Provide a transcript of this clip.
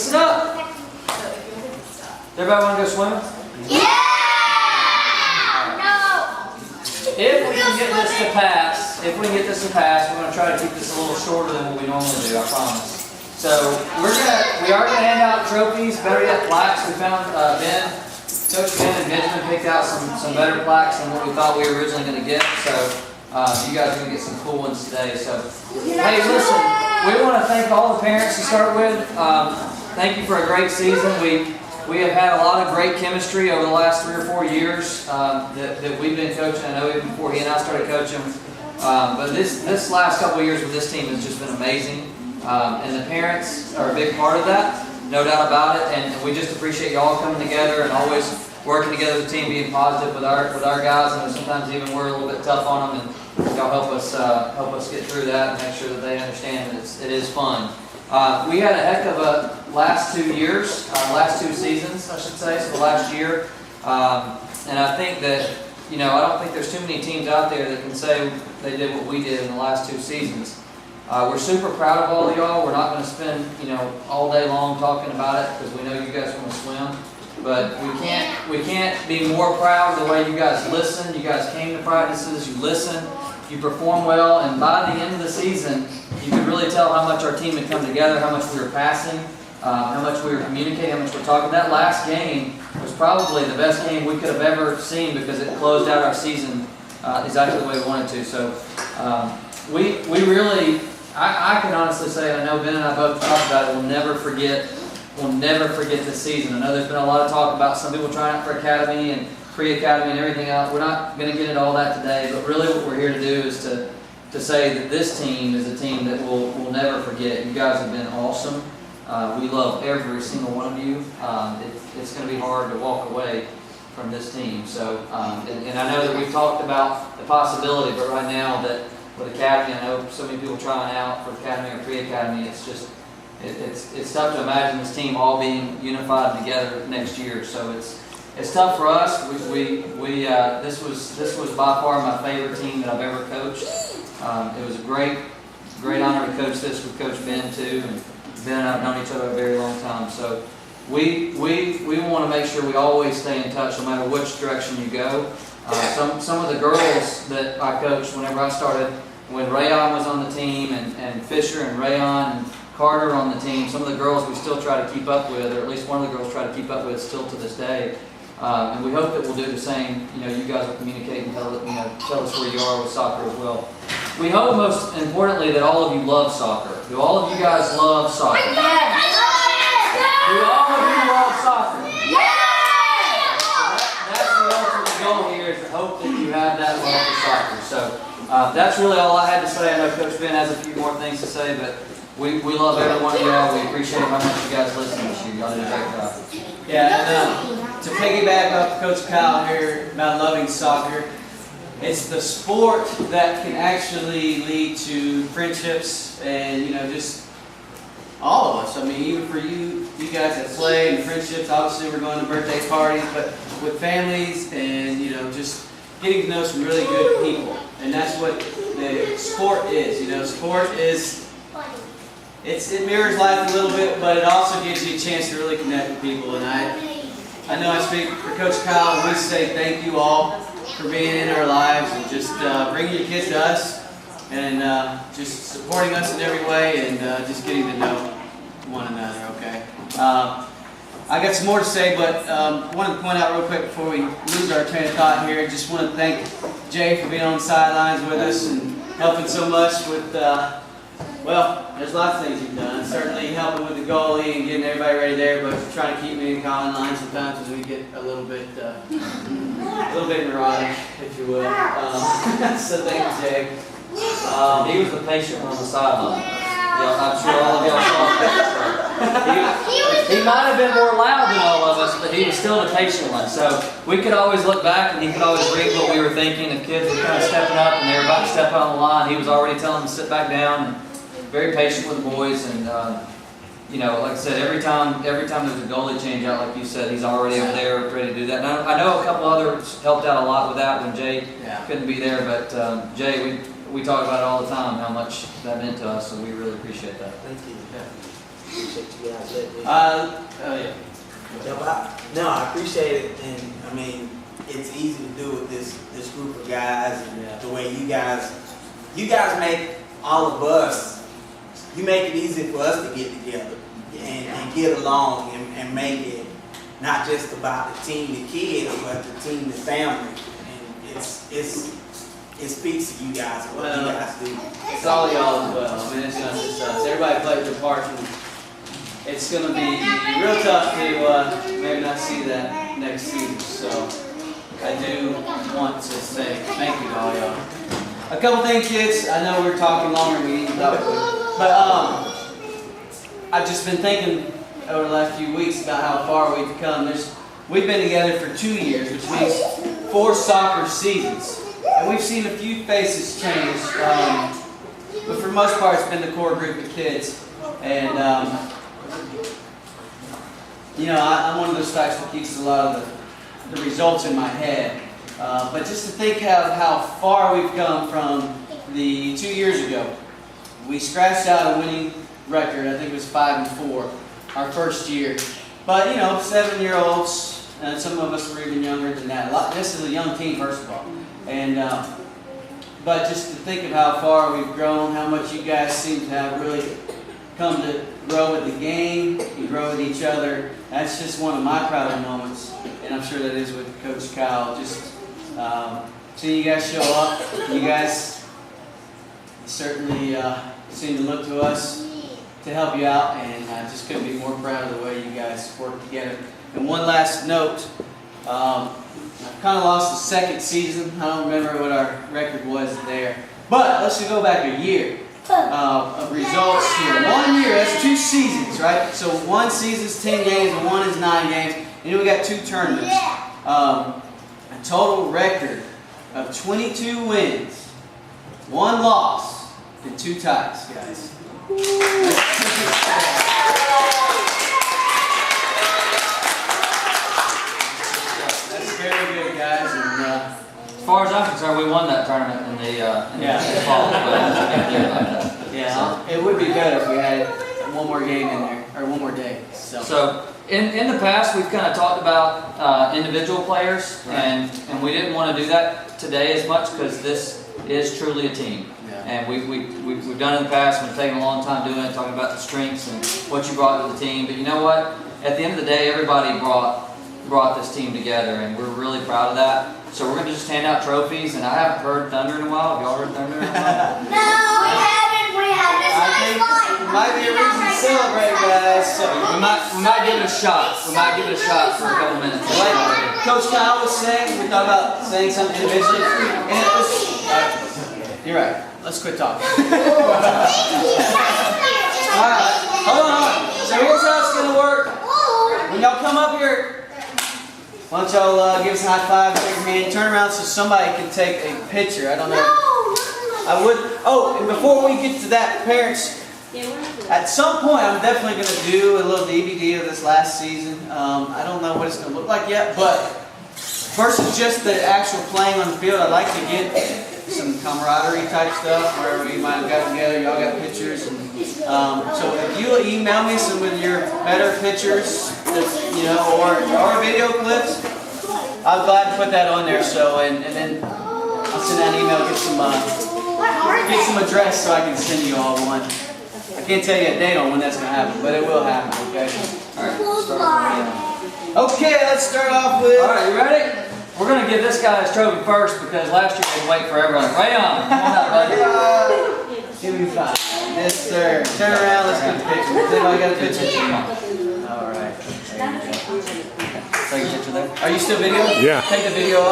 Listen up. Everybody want to go swimming? Yeah! If we can get this to pass, we're going to try to keep this a little shorter than what we normally do, I promise. So we are going to hand out trophies, better yet plaques. We found Coach Ben and Benjamin picked out some better plaques than what we thought we were originally going to get. So you guys are going to get some cool ones today. So hey, listen, we want to thank all the parents to start with. Thank you for a great season. We have had a lot of great chemistry over the last 3 or 4 years that we've been coaching. I know even before he and I started coaching. But this last couple of years with this team has just been amazing. And the parents are a big part of that, no doubt about it. And we just appreciate y'all coming together and always working together as a team, being positive with our guys. And sometimes even we're a little bit tough on them, and y'all help us get through that and make sure that they understand that it is fun. We had a heck of a last 2 years, last 2 seasons, I should say, so the last year. And I think that, I don't think there's too many teams out there that can say they did what we did in the last 2 seasons. We're super proud of all of y'all. We're not going to spend, all day long talking about it because we know you guys want to swim. But we can't be more proud of the way you guys listen. You guys came to practices, you listened, you performed well, and by the end of the season, you could really tell how much our team had come together, how much we were passing, how much we were communicating, how much we were talking. That last game was probably the best game we could have ever seen because it closed out our season exactly the way we wanted to. So we really, I can honestly say, and I know Ben and I both talked about it, we'll never forget this season. I know there's been a lot of talk about some people trying out for academy and pre-academy and everything else. We're not going to get into all that today, but really what we're here to do is to say that this team is a team that we'll never forget. You guys have been awesome. We love every single one of you. It's going to be hard to walk away from this team. So, and I know that we've talked about the possibility, but right now that with academy, I know so many people trying out for academy or pre-academy. It's just it's tough to imagine this team all being unified together next year. So it's tough for us. This was by far my favorite team that I've ever coached. It was a great honor to coach this with Coach Ben too, and Ben and I have known each other a very long time. So we want to make sure we always stay in touch no matter which direction you go. Some of the girls that I coached whenever I started, when Rayon was on the team and Fisher and Rayon and Carter on the team, some of the girls we still try to keep up with, or at least one of the girls try to keep up with still to this day. And we hope that we'll do the same. You guys will communicate and tell us where you are with soccer as well. We hope most importantly that all of you love soccer. Do all of you guys love soccer? Yes. Do all of you love soccer? Yes. That's the ultimate goal here, is to hope that you have that love for soccer. So that's really all I had to say. I know Coach Ben has a few more things to say, but we love every one of y'all. We appreciate how much you guys listen this year. Y'all did a great job. Yeah, and to piggyback up Coach Kyle here about loving soccer, it's the sport that can actually lead to friendships and, just all of us. I mean, even for you guys that play and friendships, obviously we're going to birthday parties, but with families and, just getting to know some really good people. And that's what the sport is. Sport is, it mirrors life a little bit, but it also gives you a chance to really connect with people. And I know I speak for Coach Kyle when we say thank you all for being in our lives and just bringing your kids to us and just supporting us in every way and just getting to know one another, okay? I got some more to say, but I wanted to point out real quick before we lose our train of thought here. Just want to thank Jay for being on the sidelines with us and helping so much with, there's lots of things you've done. Certainly helping with the goalie and getting everybody ready there, but trying to keep me and Kyle in line sometimes as we get a little bit neurotic, if you will. So thank you, Jay. He was the patient one on the sideline. I'm sure all of y'all saw that. He might have been more loud than all of us, but he was still the patient one. So we could always look back and he could always read what we were thinking. If kids were kind of stepping up and they were about to step out on the line, he was already telling them to sit back down. And very patient with the boys. And like I said, every time there's a goalie change out, like you said, he's already over there ready to do that. And I know a couple others helped out a lot with that when Jay couldn't be there, but Jay, we talk about it all the time, how much that meant to us, so we really appreciate that. Thank you. appreciate you guys letting me. Oh yeah. Jump out. No, I appreciate it, and I mean, it's easy to do with this group of guys, and Yeah. the way you guys make all of us. You make it easy for us to get together and get along and make it not just about the team, the kids, but the team, the family. And it speaks to you guys what you guys do. It's all y'all as well. I mean, it's not just us. Everybody plays their part, and it's going to be real tough to maybe not see that next season. So I do want to say thank you to all y'all. A couple things, kids. I know we're talking longer than we need to talk, but I've just been thinking over the last few weeks about how far we've come. We've been together for 2 years, which means 4 soccer seasons. And we've seen a few faces change, but for the most part it's been the core group of kids. And you know, I'm one of those types that keeps a lot of the results in my head. But just to think of how far we've come from the 2 years ago. We scratched out a winning record. I think it was 5-4 our first year. But you know, 7-year-olds, and some of us were even younger than that. This is a young team, first of all. And but just to think of how far we've grown, how much you guys seem to have really come to grow with the game and grow with each other. That's just one of my proudest moments, and I'm sure that is with Coach Kyle. Just seeing you guys show up. You guys certainly seem to look to us to help you out, and I just couldn't be more proud of the way you guys work together. And one last note, I've kind of lost the second season. I don't remember what our record was there, but let's just go back a year of results here. 1 year, that's 2 seasons, right? So 1 season's 10 games and 1 is 9 games, and then we got 2 tournaments. A total record of 22 wins, 1 loss, and 2 ties, guys. That's very good, guys. And, As far as I'm concerned, we won that tournament in the fall. Yeah, it would be better if we had one more game in there, or one more day. So in the past, we've kind of talked about individual players, and we didn't want to do that today as much because this is truly a team. And we've done it in the past. We've taken a long time doing it, talking about the strengths and what you brought to the team. But you know what? At the end of the day, everybody brought this team together, and we're really proud of that. So we're going to just hand out trophies, and I haven't heard Thunder in a while. Have y'all heard Thunder in a while? No, we haven't. We had this I think it might be a reason to celebrate, guys. So We might give it a shot. We might give it a shot for a couple minutes. like Coach Kyle was saying, we thought about saying something individually, and it was. You're right. Let's quit talking. Alright, hold on. So here's how it's going to work. When y'all come up here, why don't y'all give us a high five, shake your hand, turn around so somebody can take a picture. I don't know. I would. Oh, and before we get to that, parents, at some point I'm definitely going to do a little DVD of this last season. I don't know what it's going to look like yet, but versus just the actual playing on the field, I'd like to get some camaraderie type stuff where we might have got together, y'all got pictures, and so if you email me some of your better pictures, you know, or video clips, I'm glad to put that on there. So and then I'll send that email, get some address so I can send you all one. I can't tell you a date on when that's gonna happen, but it will happen. Okay. All right. Okay, let's start off with. All right, you ready? We're going to give this guy his trophy first because last year we wait for everyone. Rayon, come on up, buddy. Give me 5. Yes, sir. Turn around, let's get a picture. Does anybody got a picture? All right. There you go. Take a picture there. Are you still videoing? Yeah. Take the video off.